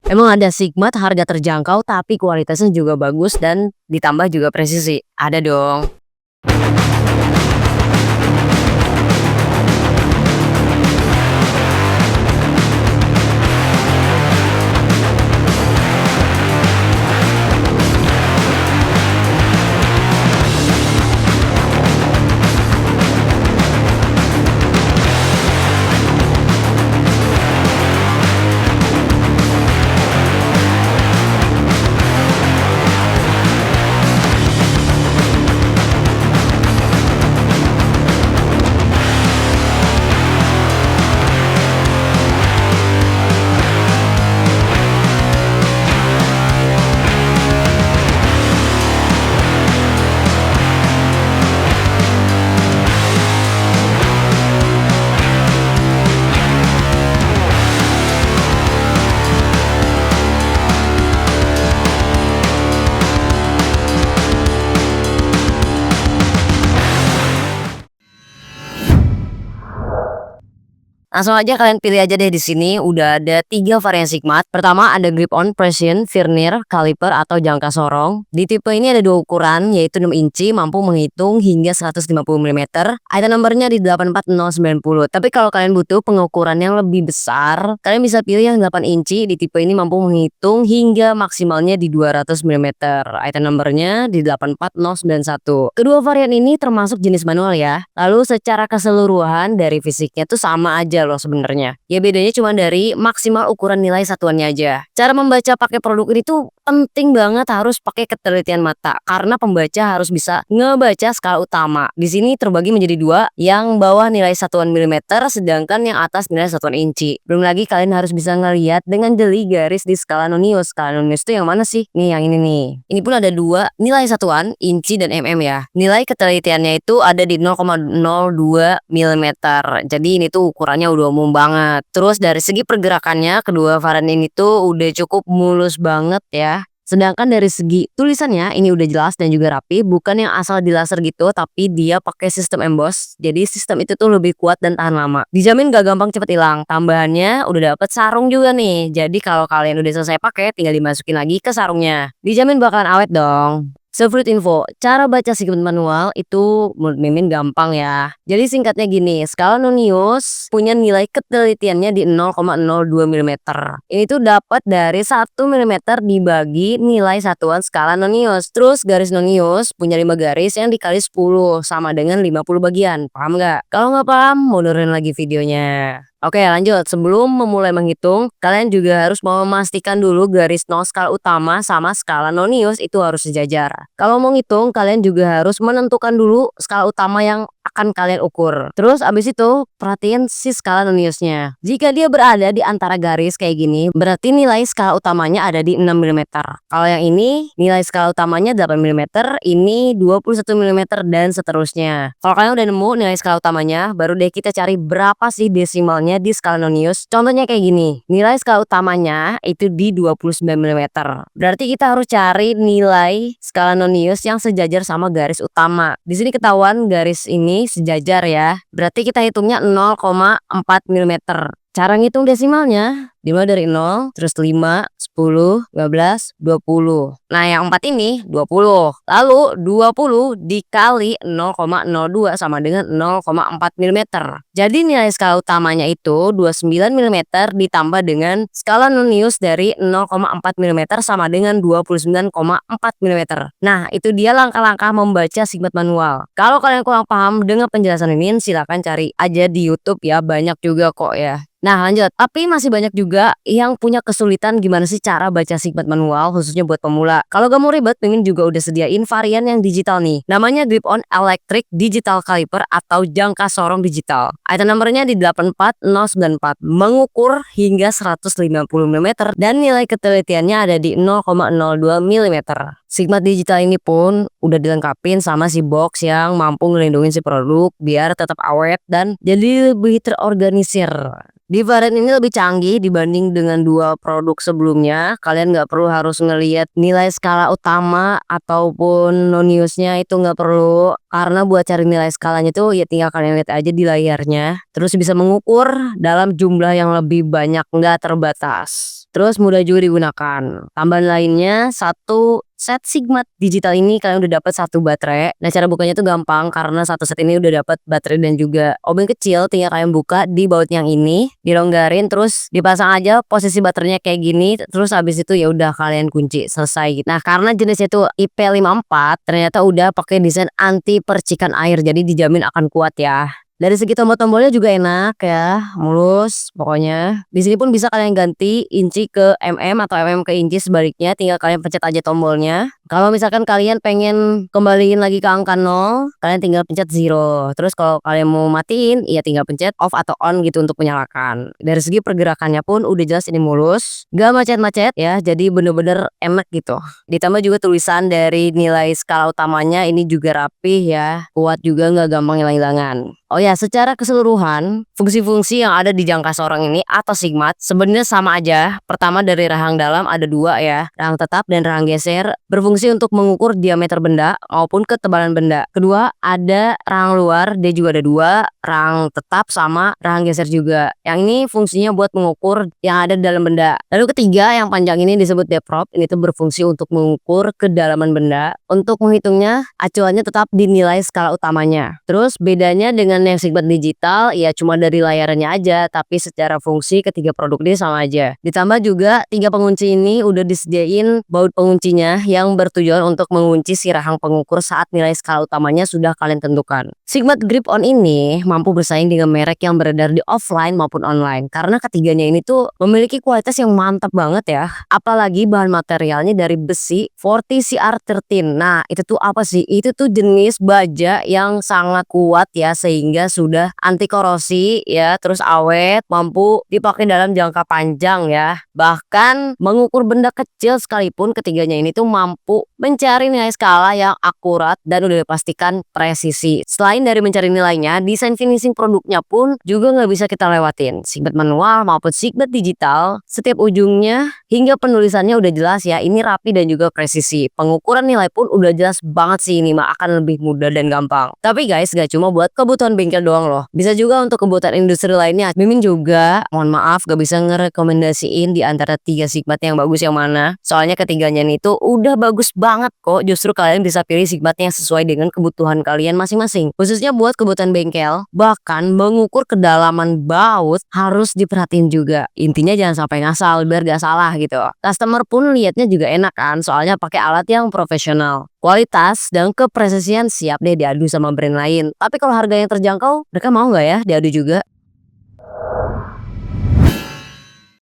Emang ada Sigmat harga terjangkau tapi kualitasnya juga bagus dan ditambah juga presisi? Ada dong. Langsung aja kalian pilih aja deh di sini udah ada 3 varian Sigmat. Pertama ada grip on, precision, vernier, caliper atau jangka sorong. Di tipe ini ada 2 ukuran yaitu 6 inci mampu menghitung hingga 150 mm. Item numbernya di 84090. Tapi kalau kalian butuh pengukuran yang lebih besar, kalian bisa pilih yang 8 inci. Di tipe ini mampu menghitung hingga maksimalnya di 200 mm. Item numbernya di 84091. Kedua varian ini termasuk jenis manual ya. Lalu secara keseluruhan dari fisiknya tuh sama aja loh sebenarnya. Ya bedanya cuma dari maksimal ukuran nilai satuannya aja. Cara membaca pakai produk ini tuh penting banget, harus pakai ketelitian mata karena pembaca harus bisa ngebaca skala utama. Di sini terbagi menjadi 2, yang bawah nilai satuan milimeter sedangkan yang atas nilai satuan inci. Belum lagi kalian harus bisa ngelihat dengan jeli garis di skala nonius. Skala nonius itu yang mana sih? Nih yang ini nih. Ini pun ada 2 nilai satuan, inci dan mm ya. Nilai ketelitiannya itu ada di 0,02 mm. Jadi ini tuh ukurannya udah umum banget. Terus dari segi pergerakannya kedua varian ini tuh udah cukup mulus banget ya. Sedangkan dari segi tulisannya ini udah jelas dan juga rapi, bukan yang asal di laser gitu, tapi dia pakai sistem emboss. Jadi sistem itu tuh lebih kuat dan tahan lama. Dijamin gak gampang cepet hilang. Tambahannya udah dapet sarung juga nih. Jadi kalau kalian udah selesai pakai, tinggal dimasukin lagi ke sarungnya. Dijamin bakalan awet dong. Seperti info, cara baca Sigmat manual itu menurut Mimin gampang ya. Jadi singkatnya gini, skala nonius punya nilai ketelitiannya di 0,02 mm. Ini tuh dapat dari 1 mm dibagi nilai satuan skala nonius. Terus garis nonius punya 5 garis yang dikali 10 sama dengan 50 bagian. Paham nggak? Kalau nggak paham, mundurin lagi videonya. Oke lanjut, sebelum memulai menghitung, kalian juga harus memastikan dulu garis nol skala utama sama skala nonius itu harus sejajar. Kalau mau ngitung, kalian juga harus menentukan dulu skala utama yang akan kalian ukur. Terus abis itu, perhatiin si skala noniusnya. Jika dia berada di antara garis kayak gini, berarti nilai skala utamanya ada di 6 mm. Kalau yang ini, nilai skala utamanya 8 mm, ini 21 mm dan seterusnya. Kalau kalian udah nemu nilai skala utamanya, baru deh kita cari berapa sih desimalnya di skala nonius. Contohnya kayak gini, nilai skala utamanya itu di 29 mm. Berarti kita harus cari nilai skala nonius yang sejajar sama garis utama. Di sini ketahuan garis ini sejajar ya. Berarti kita hitungnya 0,4 mm. Cara ngitung desimalnya dimulai dari 0, terus 5, 10, 15, 20. Nah yang 4 ini 20. Lalu 20 dikali 0,02 sama dengan 0,4 mm. Jadi nilai skala utamanya itu 29 mm ditambah dengan skala nonius dari 0,4 mm sama dengan 29,4 mm. Nah itu dia langkah-langkah membaca Sigmat manual. Kalau kalian kurang paham dengan penjelasan ini, silahkan cari aja di YouTube ya, banyak juga kok ya. Nah lanjut, tapi masih banyak juga yang punya kesulitan gimana sih cara baca Sigmat manual khususnya buat pemula. Kalau gak mau ribet, Mimin juga udah sediain varian yang digital nih. Namanya Grip On Electric Digital Caliper atau jangka sorong digital. Item numbernya di 84094, mengukur hingga 150 mm dan nilai ketelitiannya ada di 0,02 mm. Sigmat digital ini pun udah dilengkapin sama si box yang mampu ngelindungin si produk biar tetap awet dan jadi lebih terorganisir. Di varian ini lebih canggih dibanding dengan 2 produk sebelumnya. Kalian nggak perlu harus ngelihat nilai skala utama ataupun noniusnya, itu nggak perlu. Karena buat cari nilai skalanya tuh ya tinggal kalian lihat aja di layarnya. Terus bisa mengukur dalam jumlah yang lebih banyak, nggak terbatas. terus mudah juga digunakan. Tambahan lainnya, satu set Sigmat digital ini kalian udah dapat satu baterai. Nah, cara bukanya tuh gampang karena satu set ini udah dapat baterai dan juga obeng kecil. Tinggal kalian buka di baut yang ini, dilonggarin terus dipasang aja posisi baterainya kayak gini. Terus habis itu ya udah kalian kunci, selesai. Nah, karena jenisnya itu IP54, ternyata udah pakai desain anti percikan air. Jadi dijamin akan kuat ya. Dari segi tombol-tombolnya juga enak ya, mulus pokoknya. Di sini pun bisa kalian ganti inci ke mm atau ke inci sebaliknya, tinggal kalian pencet aja tombolnya. Kalau misalkan kalian pengen kembaliin lagi ke angka 0, kalian tinggal pencet 0. Terus kalau kalian mau matiin, ya tinggal pencet off atau on gitu untuk menyalakan. Dari segi pergerakannya pun udah jelas ini mulus, gak macet-macet ya, jadi bener-bener enak gitu. Ditambah juga tulisan dari nilai skala utamanya ini juga rapih ya, kuat juga, nggak gampang hilang-hilangan. Oh ya, secara keseluruhan, fungsi-fungsi yang ada di jangka sorong ini atau Sigmat sebenarnya sama aja. Pertama, dari rahang dalam ada dua ya, rahang tetap dan rahang geser, berfungsi untuk mengukur diameter benda maupun ketebalan benda. Kedua, ada rahang luar, dia juga ada dua, rahang tetap sama rahang geser juga. Yang ini fungsinya buat mengukur yang ada di dalam benda. Lalu ketiga, yang panjang ini disebut depth probe, ini tuh berfungsi untuk mengukur kedalaman benda. Untuk menghitungnya, acuannya tetap dinilai skala utamanya. Terus bedanya dengan yang Sigmat digital ya cuma dari layarnya aja, tapi secara fungsi ketiga produk ini sama aja. Ditambah juga tiga pengunci ini udah disediain baut penguncinya yang bertujuan untuk mengunci si rahang pengukur saat nilai skala utamanya sudah kalian tentukan. Sigmat Grip On ini mampu bersaing dengan merek yang beredar di offline maupun online karena ketiganya ini tuh memiliki kualitas yang mantap banget ya. Apalagi bahan materialnya dari besi 40 CR13. Nah, itu tuh apa sih? Itu tuh jenis baja yang sangat kuat ya, sehingga sudah anti korosi ya, terus awet, mampu dipakai dalam jangka panjang ya. Bahkan mengukur benda kecil sekalipun ketiganya ini tuh mampu mencari nilai skala yang akurat dan udah dipastikan presisi. Selain dari mencari nilainya, desain finishing produknya pun juga nggak bisa kita lewatin. Sigmat manual maupun Sigmat digital, setiap ujungnya hingga penulisannya udah jelas ya, ini rapi dan juga presisi. Pengukuran nilai pun udah jelas banget sih, ini mah akan lebih mudah dan gampang. Tapi guys, gak cuma buat kebutuhan bengkel doang loh, bisa juga untuk kebutuhan industri lainnya. Mimin juga, mohon maaf gak bisa ngerekomendasiin di antara tiga Sigmat yang bagus yang mana. Soalnya ketiganya itu udah bagus banget kok. Justru kalian bisa pilih Sigmat yang sesuai dengan kebutuhan kalian masing-masing. Khususnya buat kebutuhan bengkel, bahkan mengukur kedalaman baut harus diperhatiin juga. Intinya jangan sampai ngasal biar gak salah gitu. Customer pun liatnya juga enak kan, soalnya pakai alat yang profesional. Kualitas dan kepresisian siap deh diadu sama brand lain. Tapi kalau harga yang terjangkau, mereka mau nggak ya diadu juga?